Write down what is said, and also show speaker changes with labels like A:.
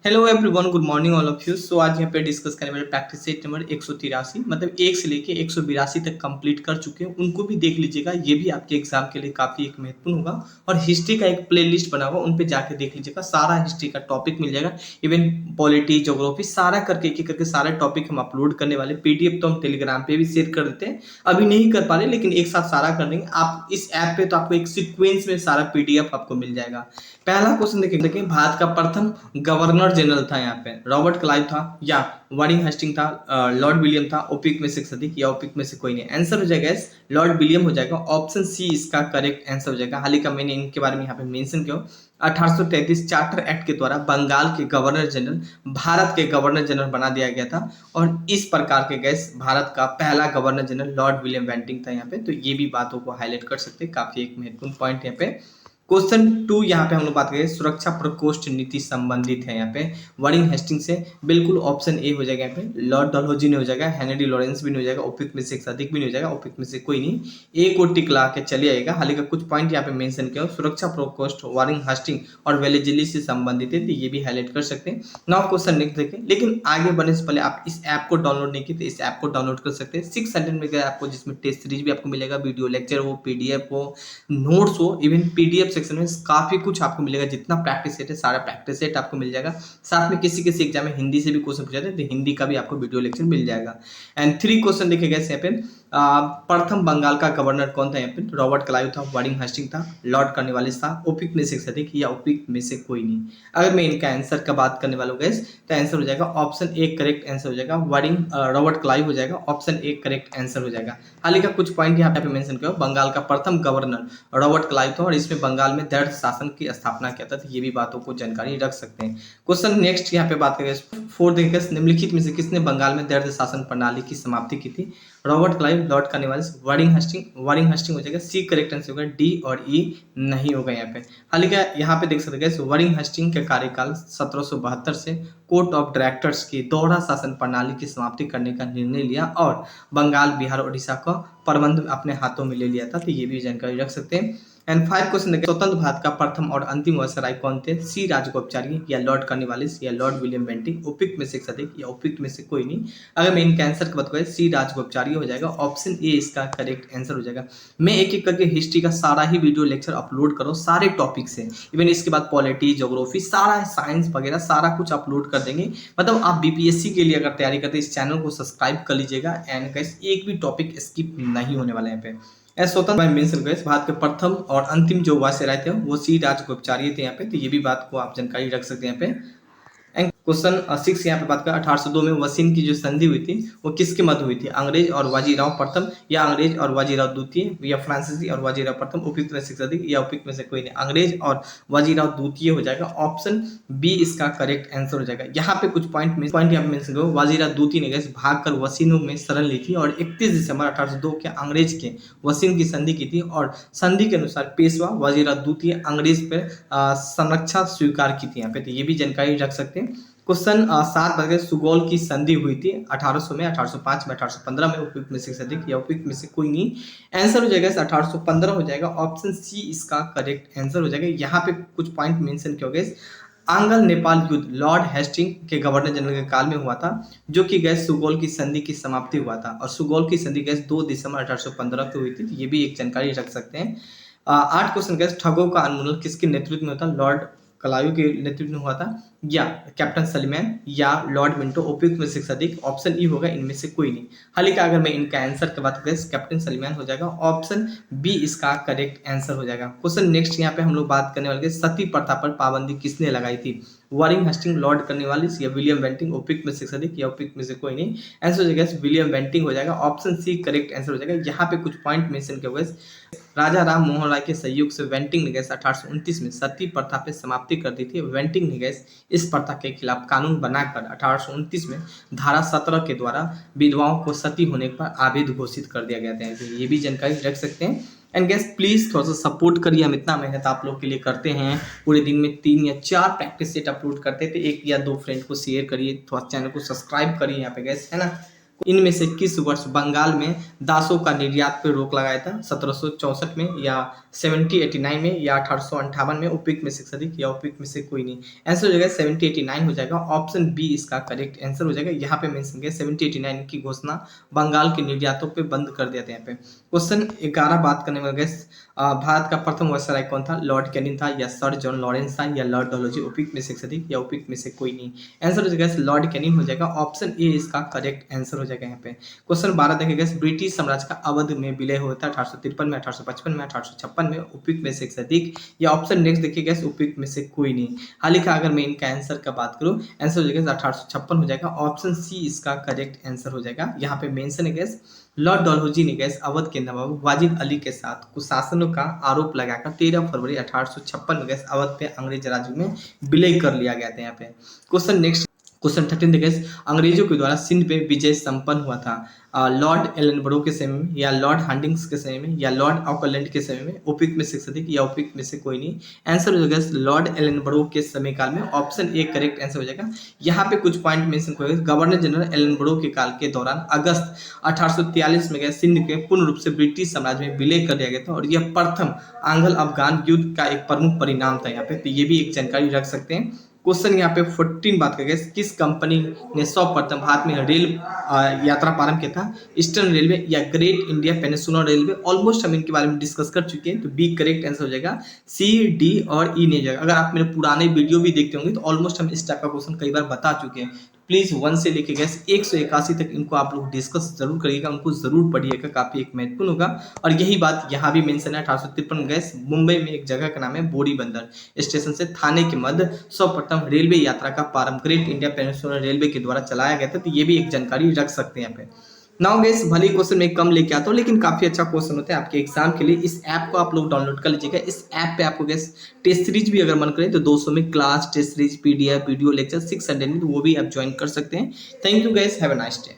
A: Hello everyone, good morning all of you. So आज यहाँ पे डिस्कस करने वाले प्रैक्टिस सेट नंबर 183, मतलब 1 से लेके 182 तक कंप्लीट कर चुके हैं, उनको भी देख लीजिएगा। ये भी आपके एग्जाम के लिए काफ़ी एक महत्वपूर्ण होगा। और हिस्ट्री का एक प्लेलिस्ट बना हुआ, उन पे जाके देख लीजिएगा, सारा हिस्ट्री का टॉपिक मिल जाएगा। इवन पॉलिटी, ज्योग्राफी, सारा करके एक एक करके सारे टॉपिक हम अपलोड करने वाले। पीडीएफ तो हम टेलीग्राम पे भी शेयर कर देते हैं, अभी नहीं कर पा रहे, लेकिन एक साथ सारा कर देंगे। आप इस ऐप पे तो आपको एक सीक्वेंस में सारा पीडीएफ आपको मिल जाएगा। पहला क्वेश्चन देखिए, भारत का प्रथम गवर्नर जनरल था यहाँ पे रॉबर्ट क्लाइव था, या वारिंग हेस्टिंग था, लॉर्ड विलियम था, ओपिक में से सदी, या ओपिक में से कोई नहीं। आंसर हो जाएगा इस लॉर्ड विलियम हो जाएगा। ऑप्शन सी इसका करेक्ट आंसर हो जाएगा। हाल ही का मैंने इनके बारे में यहाँ पे मेंशन किया। 1833 चार्टर एक्ट के द्वारा बंगाल के गवर्नर जनरल भारत के गवर्नर जनरल बना दिया गया था, और इस प्रकार के गैस भारत का पहला governor general Lord William Bentinck था यहाँ पे। तो ये भी बातों को हाईलाइट कर सकते हैं, काफी एक महत्वपूर्ण पॉइंट यहाँ पे। क्वेश्चन 2 यहाँ पे हम लोग बात करें, सुरक्षा प्रकोष्ठ नीति संबंधित है यहाँ पे वारिंग हेस्टिंग से। बिल्कुल ऑप्शन ए हो जाएगा यहाँ पे, लॉर्ड डलहौजी ने हो जाएगा, हेनरी लॉरेंस भी नहीं हो जाएगा, ओपिक में से एक अधिक भी नहीं हो जाएगा, ओपिक में से कोई नहीं। ए को टिक ला के चले आएगा। हाल ही का कुछ पॉइंट यहाँ पे मेंशन किया, सुरक्षा प्रकोष्ठ वारिंग हेस्टिंग और वेलेजिली से संबंधित है, तो ये भी हाईलाइट कर सकते हैं। नाउ क्वेश्चन नेक्स्ट देखें, लेकिन आगे बढ़ने से पहले आप इस ऐप को डाउनलोड नहीं किए तो इस ऐप को डाउनलोड कर सकते हैं। 6 सेंटेंस में आपको, जिसमें टेस्ट सीरीज भी आपको मिलेगा, वीडियो लेक्चर हो, पीडीएफ हो, नोट्स हो, इवन पीडीएफ सेक्शन में काफी कुछ आपको मिलेगा। जितना प्रैक्टिस सेट है सारा प्रैक्टिस सेट आपको मिल जाएगा। साथ में किसी किसी एग्जाम में हिंदी से भी क्वेश्चन पूछा जाता है, तो हिंदी का भी आपको वीडियो लेक्चर मिल जाएगा। एंड 3 क्वेश्चन देखेगा यहाँ पे, प्रथम बंगाल का गवर्नर कौन था यहाँ पे, रॉबर्ट क्लाइव था, वारिंग हेस्टिंग था, लॉर्ड कॉर्नवालिस था, ओपिक में से अधिक, या ओपिक में से कोई नहीं। अगर मैं इनका आंसर का बात करने वाला हूँ गैस, तो आंसर हो जाएगा ऑप्शन ए करेक्ट आंसर हो जाएगा, वारिंग रॉबर्ट क्लाइव हो जाएगा, ऑप्शन ए करेक्ट आंसर हो जाएगा। हाल ही का कुछ पॉइंट यहाँ पे मेंशन किया, बंगाल का प्रथम गवर्नर रॉबर्ट क्लाइव था, और इसमें बंगाल में दर्द शासन की स्थापना किया था, तो ये भी बातों को जानकारी रख सकते हैं। क्वेश्चन नेक्स्ट यहाँ पे बात करें 4 देखिए, निम्नलिखित में से किसने बंगाल में दर्द शासन प्रणाली की समाप्ति की थी, Robert Clive, Lord Cornwallis, Warren Hastings. Warren Hastings हो जाएगा, सी करेक्ट आंसर होगा, डी और ई नहीं होगा यहाँ पे। हाल ही का यहाँ पे देख सकते हैं, वारिंग हेस्टिंग का कार्यकाल 1772 से कोर्ट ऑफ डायरेक्टर्स की दोहरा शासन प्रणाली की समाप्ति करने का निर्णय लिया, और बंगाल, बिहार, उड़ीसा का प्रबंध अपने हाथों में ले लिया था, तो ये भी जानकारी रख सकते हैं। एंड 5 क्वेश्चन देखिए, स्वतंत्र भारत का प्रथम और अंतिम वायसराय कौन थे, सी राजगोपाचारी, या लॉर्ड कॉर्नवालिस, या लॉर्ड विलियम बेंटिंग, ओपिक में से अधिक, या ओपिक में से कोई नहीं। अगर मैं इनका आंसर की बात करें, सी राजगोपाचारी हो जाएगा, ऑप्शन ए इसका करेक्ट आंसर हो जाएगा। मैं एक एक करके हिस्ट्री का सारा ही वीडियो लेक्चर अपलोड करो सारे टॉपिक से, इवन इसके बाद पॉलिटी, ज्योग्राफी, सारा साइंस वगैरह सारा कुछ अपलोड कर देंगे। मतलब आप बीपीएससी के लिए अगर तैयारी करते हैं, इस चैनल को सब्सक्राइब कर लीजिएगा। एंड गाइस, एक भी टॉपिक स्किप नहीं होने वाला है यहाँ पे। स्वतंत्र भारत के प्रथम और अंतिम जो वायसराय थे वो सी राजगोपाचारी थे यहाँ पे, तो ये भी बात को आप जानकारी रख सकते हैं यहाँ पे। एंड क्वेश्चन 6 यहाँ पे बात करें, 1802 में वसीन की जो संधि हुई थी वो किसके मध्य हुई थी, अंग्रेज और बाजीराव प्रथम, या अंग्रेज और बाजीराव द्वितीय, या फ्रांसीसी और बाजीराव प्रथम, उपयुक्त में से अधिक, या उपयुक्त में से कोई नहीं। अंग्रेज और बाजीराव द्वितीय हो जाएगा, ऑप्शन बी इसका करेक्ट आंसर हो जाएगा। यहाँ पे कुछ पॉइंट यहाँ पे मेंशन करो, बाजीराव द्वितीय ने भागकर वसीनों में शरण ली थी, और 31 दिसंबर 1802 के अंग्रेज के वसीन की संधि की थी, और संधि के अनुसार पेशवा बाजीराव द्वितीय अंग्रेज पर संरक्षा स्वीकार की थी यहाँ पे, तो ये भी जानकारी रख सकते हैं। क्वेश्चन 7 बता, सुगौल की संधि हुई थी 1800 में, 1805 में, 1815 में, उपयुक्त में से अधिक, या उपयुक्त में से कोई नहीं। आंसर हो जाएगा 1815 हो जाएगा, ऑप्शन सी इसका करेक्ट आंसर हो जाएगा। यहाँ पे कुछ पॉइंट मेंशन किया गया, आंग्ल नेपाल युद्ध लॉर्ड हेस्टिंग के गवर्नर जनरल के काल में हुआ था, जो कि गैस सुगौल की संधि की समाप्ति हुआ था, और सुगौल की संधि गैस 2 दिसंबर 1815 को हुई थी, तो ये भी एक जानकारी रख सकते हैं। 8 क्वेश्चन गैस, ठगों का उन्मूलन किसके नेतृत्व में होता, लॉर्ड क्लाइव के नेतृत्व में हुआ था, या कैप्टन सलीमैन, या लॉर्ड मिंटो, उपयुक्त में से अधिक, ऑप्शन ई होगा, इनमें से कोई नहीं। हाल ही का अगर मैं इनका आंसर की बात करें, कैप्टन सलीमैन हो जाएगा, ऑप्शन बी इसका करेक्ट आंसर हो जाएगा। क्वेश्चन नेक्स्ट यहाँ पे हम लोग बात करने वाले, सती प्रथा पर पाबंदी किसने लगाई थी, वारिंग हेस्टिंग, लॉर्ड कॉर्नवालिस, या विलियम बेंटिंग, उपयुक्त में से अधिक, या उपयुक्त में से कोई नहीं। आंसर हो जाएगा विलियम बेंटिंग हो जाएगा, ऑप्शन सी करेक्ट आंसर हो जाएगा। यहाँ पे कुछ पॉइंट मेंशन किए हुए, राजा राम मोहन राय के सहयोग से वेंटिंग ने 1829 में सती प्रथा पे समाप्ति कर दी थी। वेंटिंग ने इस प्रथा के खिलाफ कानून बनाकर 1829 में धारा 17 के द्वारा विधवाओं को सती होने पर आबिद घोषित कर दिया गया था, ये भी जानकारी रख सकते हैं। एंड गैस प्लीज थोड़ा सा सपोर्ट करिए, हम इतना मेहनत आप लोग के लिए करते हैं, पूरे दिन में 3 या 4 प्रैक्टिस सेट अपलोड करते थे, 1 या 2 फ्रेंड को शेयर करिए, थोड़ा चैनल को सब्सक्राइब करिए यहाँ पे गैस, है ना। इनमें से किस वर्ष बंगाल में दासों का निर्यात पर रोक लगाया था? 1764 में या 1789 में या 1858 में? उपयुक्त में से अधिक या उपयुक्त में से कोई नहीं? आंसर हो जाएगा 1789 हो जाएगा। ऑप्शन बी इसका करेक्ट आंसर हो जाएगा। यहाँ पे मेंशन किया 1789 की घोषणा बंगाल के निर्यातों पे बंद कर दिया था। यहाँ पे क्वेश्चन 11 बात करने वाले भारत का प्रथम वायसराय कौन था? लॉर्ड कैनिंग था या सर जॉन लॉरेंस था या लॉर्ड डलहौजी? उपयुक्त में से अधिक या उपयुक्त में से कोई नहीं? आंसर हो जाएगा लॉर्ड कैनिंग हो जाएगा। ऑप्शन ए इसका करेक्ट आंसर हो जाएगा। यहाँ पे क्वेश्चन 12 देखिएगा, ब्रिटिश साम्राज्य का अवध में विलय हुआ था 1853 में, 1855 में, 1856 में? उपयुक्त में से अधिक या ऑप्शन नेक्स्ट देखिएगा उपयुक्त में से कोई नहीं? हाल ही का अगर मैं इनका आंसर का बात करूं, आंसर हो जाएगा 1856 हो जाएगा। ऑप्शन सी इसका करेक्ट आंसर हो जाएगा। यहाँ पे मेंशन है गैस लॉर्ड डलहौजी ने गैस अवध के नवाब वाजिद अली के साथ कुशासनों का आरोप लगाकर 13 फरवरी 1856 में गैस अवध पे अंग्रेज राज्य में विलय कर लिया गया था। यहाँ पे क्वेश्चन नेक्स्ट क्वेश्चन 13 देखिए, अंग्रेजों के द्वारा सिंध पे विजय संपन्न हुआ था लॉर्ड एलनबरो के समय में या लॉर्ड हार्डिंग्स के समय में या लॉर्ड ऑकलैंड के समय में? उपयुक्त में से अधिक या उपयुक्त में से कोई नहीं? आंसर हो जाएगा लॉर्ड एलनबरो के समय काल में। ऑप्शन ए करेक्ट आंसर हो जाएगा। यहाँ पे कुछ पॉइंट मेंशन किए गए। गवर्नर जनरल एलनबरो के काल के दौरान अगस्त 1843 में गए सिंध के पूर्ण रूप से ब्रिटिश साम्राज्य में विलय कर दिया गया था और यह प्रथम आंग्ल अफगान युद्ध का एक प्रमुख परिणाम था। यहाँ पे तो ये भी एक जानकारी रख सकते हैं। क्वेश्चन यहाँ पे 14 बात करेंगे, किस कंपनी ने सर्वप्रथम भारत में रेल यात्रा प्रारंभ किया था? ईस्टर्न रेलवे या great India peninsula railway? Almost हम इनके बारे में डिस्कस कर चुके हैं, तो बी करेक्ट आंसर हो जाएगा। सी, डी और ई नहीं जाएगा। अगर आप मेरे पुराने वीडियो भी देखते होंगे तो ऑलमोस्ट हम इस टाइप का क्वेश्चन कई बार बता चुके हैं। प्लीज 1 से लेके गैस 181 तक इनको आप लोग डिस्कस जरूर करिएगा, उनको जरूर पढ़िएगा, काफी एक महत्वपूर्ण होगा। और यही बात यहाँ भी मेंशन है। 1853 गैस मुंबई में एक जगह का नाम है बोरी बंदर स्टेशन से थाने के मध्य सर्वप्रथम रेलवे यात्रा का प्रारंभ ग्रेट इंडिया पेनिनसुला रेलवे के द्वारा चलाया गया था। तो ये भी एक जानकारी रख सकते हैं यहाँ पे। नाउ गैस भले क्वेश्चन में कम लेके आता हूँ लेकिन काफी अच्छा क्वेश्चन होता है आपके एग्जाम के लिए। इस ऐप को आप लोग डाउनलोड कर लीजिएगा। इस ऐप पे आपको गैस टेस्ट सीरीज भी अगर मन करे तो 200 में class test series, PDF, video lecture 600 में, तो वो भी आप ज्वाइन कर सकते हैं। Thank you gas, have a nice day.